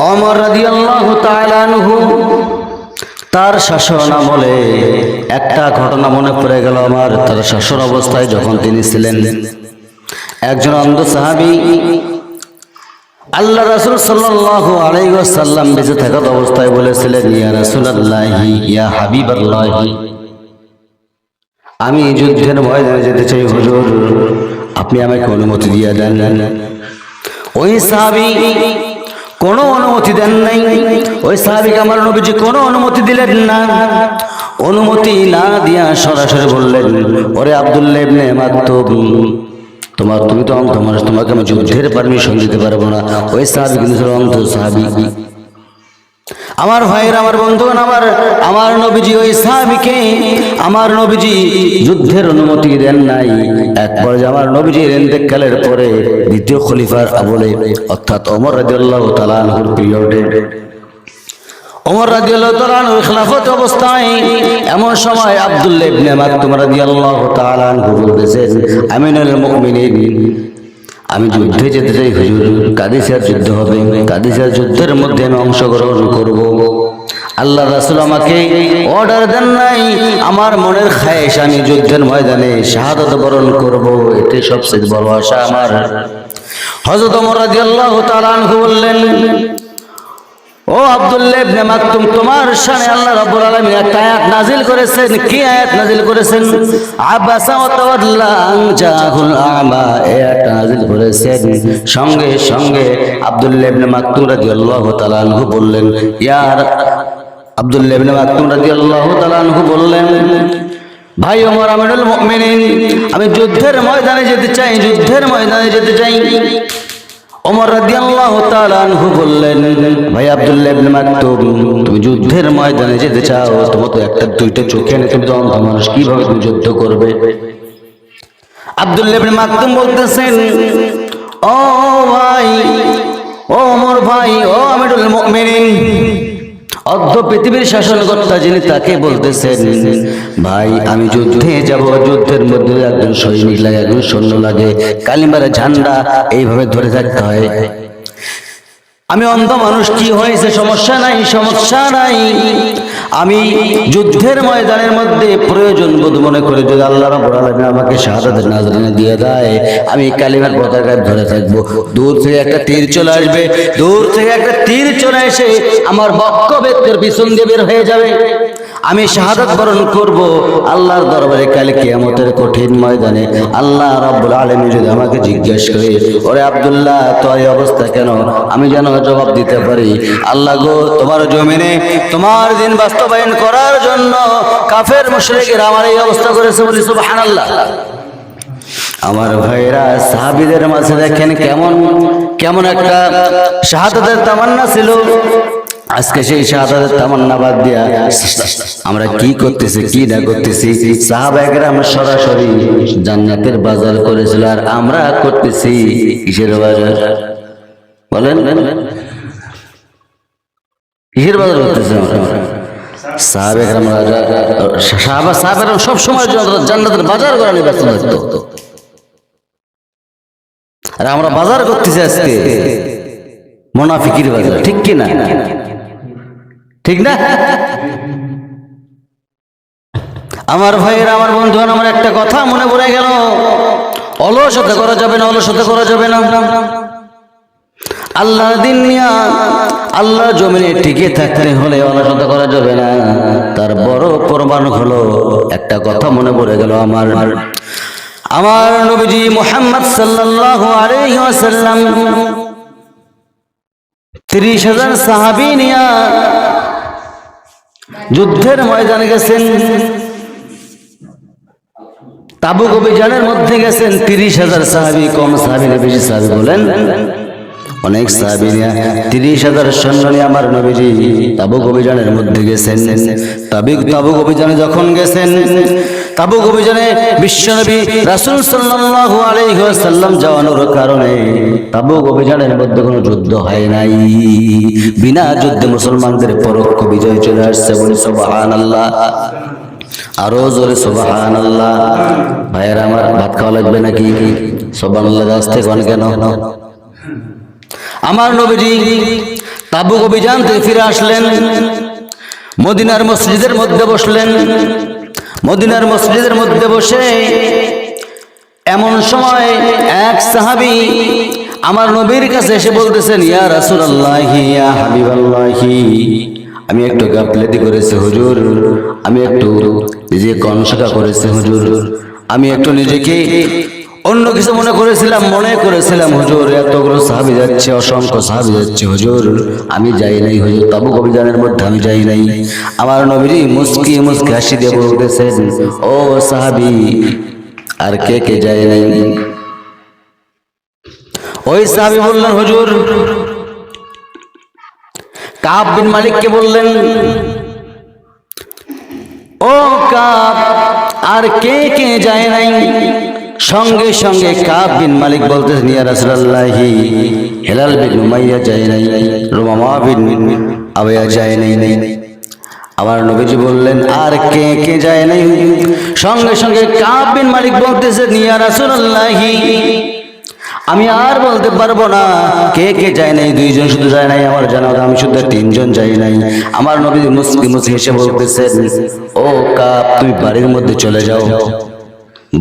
ওমর রাদিয়াল্লাহু তাআলা আনহু তার শাসন আমলে একটা ঘটনা মনে পড়ে গেল আমার। তার শাসন অবস্থায় যখন তিনি ছিলেন, একজন অন্ধ সাহাবী আল্লাহ রাসূল সাল্লাল্লাহু আলাইহি ওয়াসাল্লাম বেঁচে থাকা অবস্থায় বলেছিলেন, ইয়া রাসূলুল্লাহি ইয়া হাবিবাল্লাহি, আমি যুদ্ধের ময়দানে যেতে চাই হুজুর, আপনি আমাকে অনুমতি দিয়ে দেন। ওই সাহাবী কোনো অনুমতি দেন নাই। ওই সাহাবীকে আমার নবীজি কোনো অনুমতি দিলেন না। অনুমতি না দিয়া সরাসরি বললেন, ওরে আব্দুল্লাহ ইবনে মাকতুম, তুমি তো অন্ধ মানুষ, তোমাকে আমি যুদ্ধের পারমিশন দিতে পারবো না। ওই সাহাবী কিন্তু অন্ধ সাহাবী। আমার ভাইয়ের, আমার বন্ধুগণ, আমার নবীজি ওই সাহাবীকে আমার নবীজি যুদ্ধের অনুমতি দেন নাই। এক পর্যায়ে আমার নবীজির ইন্তেকালের পরে দ্বিতীয় খলিফার আমলে, অর্থাৎ ওমর রাদিয়াল্লাহু তাআলা আনহুর পিরিয়ডে, ওমর রাদিয়াল্লাহু তাআলা আনহুর খেলাফত অবস্থায় এমন সময় আব্দুল্লাহ ইবনে মাকতুম রাদিয়াল্লাহু তাআলা আনহু বলতেছেন, আমিনুল মুমিনিন, আমি যুদ্ধে যেতে চাই হুজুর, কাদিসিয়ার যুদ্ধ হবে, কাদিসিয়ার যুদ্ধের মধ্যে আমি অংশগ্রহণ করব। আল্লাহ রাসূল আমাকে অর্ডার দেন নাই, আমার মনের খায়েশ আমি যুদ্ধের ময়দানে শাহাদাত বরণ করব, এটাই সবচেয়ে বড় আশা আমার। হযরত ওমর রাদিয়াল্লাহু তাআলা আনহু বললেন, ও আব্দুল্লাহ ইবনে মাকতুম, তোমার শানে আল্লাহ রাব্বুল আলামিন একটা আয়াত নাযিল করেছেন। কি আয়াত নাযিল করেছেন? আবাসা ওয়া তাওয়াল্লা আন জাহুল আমা, এই আয়াতটা নাযিল করেছেন। সঙ্গে সঙ্গে আব্দুল্লাহ ইবনে মাকতুম রাদিয়াল্লাহু তাআলা আনহু বললেন, আব্দুল্লাহ ইবনে মাকতুম রাদিয়াল্লাহু তাআলা আনহু বললেন, ভাই ওমর আমিরুল মুমিনিন, আমি যুদ্ধের ময়দানে যেতে চাই, যুদ্ধের ময়দানে যেতে চাই। ওমর রাদিয়াল্লাহু তাআলা আনহু বললেন, ভাই আব্দুল্লাহ ইবনে মাকতুম, তুমি যুদ্ধের ময়দানে যেতে চাও, তোমার তো একটা দুইটা চোখে নেই, তুমি তো অন্ধ মানুষ, কিভাবে তুমি যুদ্ধ করবে? আব্দুল্লাহ ইবনে মাকতুম বলতেছেন, ও ভাই, ও ওমর ভাই, ও আমিরুল মুমিনিন, অর্ধ পৃথিবীর শাসনকর্তা যিনি, তাকে বলতেছেন, ভাই আমি যুদ্ধে যাব, যুদ্ধের মধ্যে একজন সৈনিক লাগে, একজন সৈন্য লাগে, কালিমার ঝান্ডা এইভাবে ধরে থাকতে হয়। আমি অন্ধ মানুষ, কি হয়েছে? সমস্যা নাই, সমস্যা নাই। আমি যুদ্ধের ময়দানের মধ্যে প্রয়োজন বোধ মনে করে যদি আল্লাহ রাব্বুল আলামিন আমাকে শাহাদাতের নজরানা দিয়ে দেয়, আমি কালিমার পতাকা ধরে থাকবো। দূর থেকে একটা তীর চলে আসবে, দূর থেকে একটা তীর চলে এসে আমার বক্ষ বেতের পিছন দিয়ে বের হয়ে যাবে, আমি শাহাদাত বরণ করব আল্লাহর দরবারে কাল কিয়ামতের কঠিন ময়দানে। আল্লাহ রাব্বুল আলামিন যদি আমাকে জিজ্ঞেস করে, ওরে আব্দুল্লাহ, তোর এই অবস্থা কেন? আমি যেন জবাব দিতে পারি, আল্লাহ গো, তোমার জমিনে তোমার দিন বাস্তবায়ন করার জন্য কাফের মুশরিকরা আমার এই অবস্থা করেছে, বলি সুবহানাল্লাহ। আমার ভাইরা, সাহাবীদের মাঝে দেখেন কেমন কেমন একটা শাহাদাতের তামান্না ছিল। আজকে সেই শাহাদাতের তামান্না বাদ দিয়া আমরা কি করতেছি, কি না করতেছি। সাহাবায়ে কেরাম সরাসরি জান্নাতের বাজার করেছিল, আর আমরা করতেছি কিসের বাজার? বলেন, কিসের বাজার করতেছি আমরা? সাহাবায়ে কেরাম সব সময় জান্নাতের বাজার করা নিয়ে ব্যস্ত থাকতো, আর আমরা বাজার করতেছি আজকে মুনাফিকির বাজার। ঠিক কি না? ঠিক না? আমার ভাইয়ের, আমার বন্ধু, আমার একটা কথা মনে পড়ে গেল, অলসতা করা যাবে না, অলসতা করা যাবে না। আল্লাহ দিন নিয়া আল্লাহ জমিনে টিকে থাকতে হলে অলসতা করা যাবে না। তার বড় প্রমাণ হলো, একটা কথা মনে পড়ে গেল আমার নবীজি মুহাম্মদ সাল্লাল্লাহু আলাইহি ওয়াসাল্লাম 30,000 সাহাবী নিয়া যুদ্ধের ময়দানে গেছেন, তাবুক অভিযানের মধ্যে গেছেন। 30,000 সাহাবী, কম সাহাবী না বেশি সাহাবী? বলেন, অনেক সাহাবী নিয়ে 30,000 সৈন্য নিয়ে আমার নবীজি তাবুক অভিযানের মধ্যে গেছেন। তাবুক অভিযানে যখন গেছেন, তাবুক অভিযানে বিশ্বনবী রাসূল সাল্লাল্লাহু আলাইহি ওয়াসাল্লাম যাওয়ানোর কারণে তাবুক অভিযানের মধ্যে কোনো যুদ্ধ হয় নাই। বিনা যুদ্ধে মুসলমানদের পরোক্ষ বিজয় চলে আসছে, বলি সুবহানাল্লাহ। আরো জোরে সুবহানাল্লাহ। ভাইয়েরা আমার, ভাত খাওয়া লাগবে নাকি? সুবহানাল্লাহ আসতে কোন কেন? আমার নবীজি তাবুক অভিযান থেকে ফিরে আসলেন, মদিনার মসজিদের মধ্যে বসলেন। মদিনার মসজিদের মধ্যে বসে এমন সময় এক সাহাবী আমার নবীর কাছে এসে বলতেছেন, ইয়া রাসূলুল্লাহি ইয়া হাবিবাল্লাহি, আমি একটু গাফলেতি করেছি হুজুর, আমি একটু নিজে কনশকা করেছি হুজুর, আমি একটু নিজেকে অন্য কিছু মনে করেছিলাম হুজুর, এতগুলো সাহাবী যাচ্ছে, অসংখ্য সাহাবী যাচ্ছে হুজুর, আমি যাই নাই হুজুর, তাবুক অভিযানের মধ্যে আমি যাই নাই। আমার নবী মুস্কি মুস্কি হাসি দিয়ে বলতেছেন, ও সাহাবী, আর কে কে যায় নাই? ওই সাহাবী বললেন, হুজুর, কাব বিন মালিককে বললেন, ও কাব, আর কে কে যায় নাই? সঙ্গে সঙ্গে কাব বিন মালিক বলতেছেন, ইয়া রাসূলুল্লাহি, হিলাল বিন উমাইয়া যায় নাই, রুমামা বিন আওয়া যায় নাই। আমার নবীজি বললেন, আর কে কে যায় নাই? সঙ্গে সঙ্গে কাব বিন মালিক বলতেছেন, ইয়া রাসূলুল্লাহি, আমি আর বলতে পারবো না কে কে যায় নাই, দুইজন শুধু যায় নাই আমার জানা, আমি শুধু তিনজন যাই নাই। আমার নবী মুস্কি মুস্কি হেসে বলতেছেন, ও কাব, তুমি বাড়ির মধ্যে চলে যাও।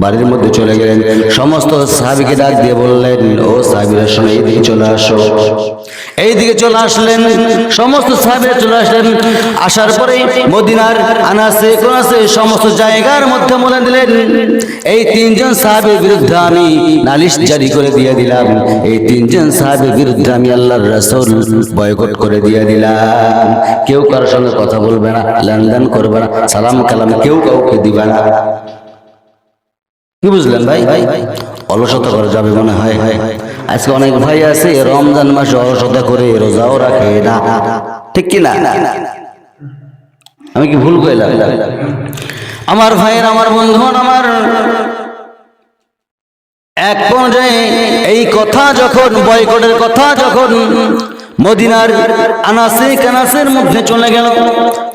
বাড়ির মধ্যে চলে গেলেন, সমস্ত সাহাবীকে ডাক দিয়ে বললেন, ও সাহাবীরা শোনো, এইদিকে চলে আসো। এইদিকে চলে আসলেন, সমস্ত সাহাবীরা চলে আসলেন। আসার পরে মদিনার আনাসে কোনাসে সমস্ত জায়গার মধ্যে বলে দিলেন, এই তিনজন সাহাবীর বিরুদ্ধে আমি নালিশ জারি করে দিয়ে দিলাম, এই তিনজন সাহাবীর বিরুদ্ধে আমি আল্লাহর রাসূল বয়কট করে দিয়ে দিলাম। কেউ কারোর সঙ্গে কথা বলবে না, লেনদেন করবে না, সালাম কালাম কেউ কাউকে দিবে না। কি বুঝলেন ভাই? অলসতা করা যাবে মনে হয়? আজকে অনেক ভাই আছে রমজান মাসে অলসতা করে রোজাও রাখে না, ঠিক কি না? আমি কি ভুল কইলাম? আমার ভাইয়ের, আমার বন্ধুগণ, আমার এক পর্যায়ে এই কথা যখন, বয়কটের কথা যখন মদিনার আনাচে কানাচের মধ্যে চলে গেল,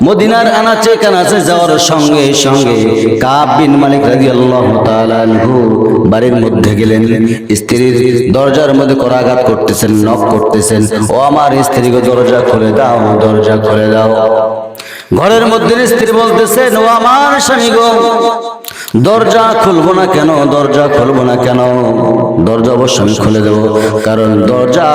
মদিনার আনাচে কানাচে যাওয়ার সঙ্গে সঙ্গে কাব বিন মালিক রাদিয়াল্লাহু তাআলা আনহু বাড়ির মধ্যে গেলেন। স্ত্রীর দরজার মধ্যে করাঘাত করতেছেন, নক করতেছেন, ও আমার স্ত্রী গো, দরজা খুলে দাও, দরজা খুলে দাও। ঘরের মধ্যে স্ত্রী বলতেছেন, ও আমার স্বামী গো, দরজা খুলবো না কেন, দরজা খুলবো না কেন? দরজা অবশ্য আমি খুলে দেবো, কারণ দরজা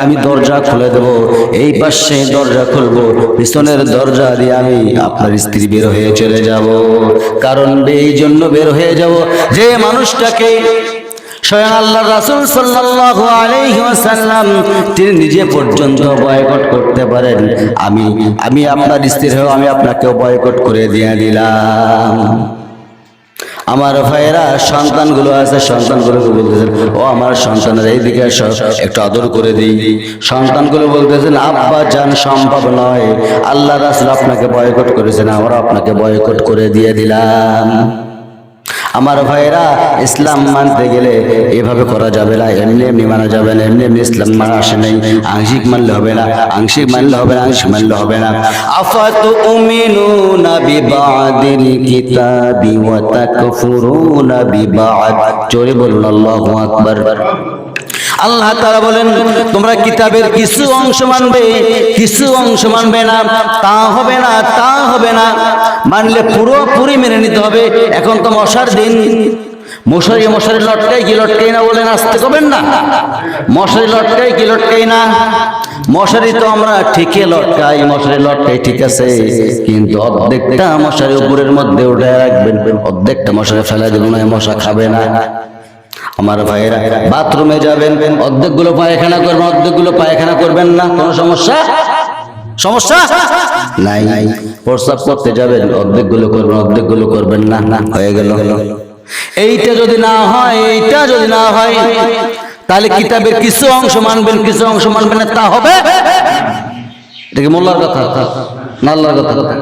আমি দরজা খুলে দেবো, এই পাশে দরজা খুলবো, পিছনের দরজা দিয়ে আমি আপনার স্ত্রী বের হয়ে চলে যাব। কারণ এই জন্য বের হয়ে যাব, যে মানুষটাকে স্বয়ং আল্লাহর রাসূল সাল্লাল্লাহু আলাইহি ওয়াসাল্লাম তিনি নিজে পর্যন্ত বয়কট করতে পারেন, আমি আপনার স্ত্রী হয়ে আমি আপনাকেও বয়কট করে দিয়ে দিলাম। আমার ভাইয়েরা, সন্তানগুলো আছে, সন্তানগুলোকে বলতেছেন, ও আমার সন্তানের এইদিকে এসো, একটু আদর করে দিই। সন্তানগুলো বলতেছেন, আব্বা জান, সম্ভব নয়, আল্লাহ রাসূল আপনাকে বয়কট করেছেন, আমরা আপনাকে বয়কট করে দিয়ে দিলাম। আমার ভাইয়েরা, ইসলাম মানতে গেলে এভাবে করা যাবে না, এমনি এমনি মানা যাবে না, এমনি এমনি ইসলাম মানা আসে নাই। আংশিক মানলে হবে না, আংশিক মানলে হবে না, আংশিক মানলে হবে না। আফাতুমিনুনা বিবাদিল কিতাবি ওয়া তাকফুরুনা বিবাদ। জোরে বলুন আল্লাহু আকবার। আল্লাহ তাআলা বলেন, তোমরা কিতাবের কিছু অংশ মানবে, কিছু অংশ মানবে না, তা হবে না, তা হবে না। মানলে পুরোপুরি মেনে নিতে হবে। এখন তো মশার দিন, মশারি লটকাই কি লটকাই না বলেন, আসতে করবেন না। মশারি লটকাই কি লটকাই না? মশারি তো আমরা ঠিকই লটকাই, মশারি লটকাই ঠিক আছে, কিন্তু অর্ধেকটা মশারি উপরের মধ্যে উঠে রাখবেন, অর্ধেকটা মশারি ফেলা দেবেন না, মশা খাবে না। আমার ভাইয়েরা, বাথরুমে যাবেন, অর্ধেকগুলো পায়খানা করবেন, অর্ধেকগুলো পায়খানা করবেন না, কোনো সমস্যা নাই। প্রস্রাব করতে যাবেন, অর্ধেকগুলো করবেন, অর্ধেকগুলো করবেন না, হয়ে গেল। এইটা যদি না হয়, তাহলে কিতাবের কিছু অংশ মানবেন, কিছু অংশ মানবেন না, তা হবে? এটা কি মোল্লার কথা না আল্লাহর কথা?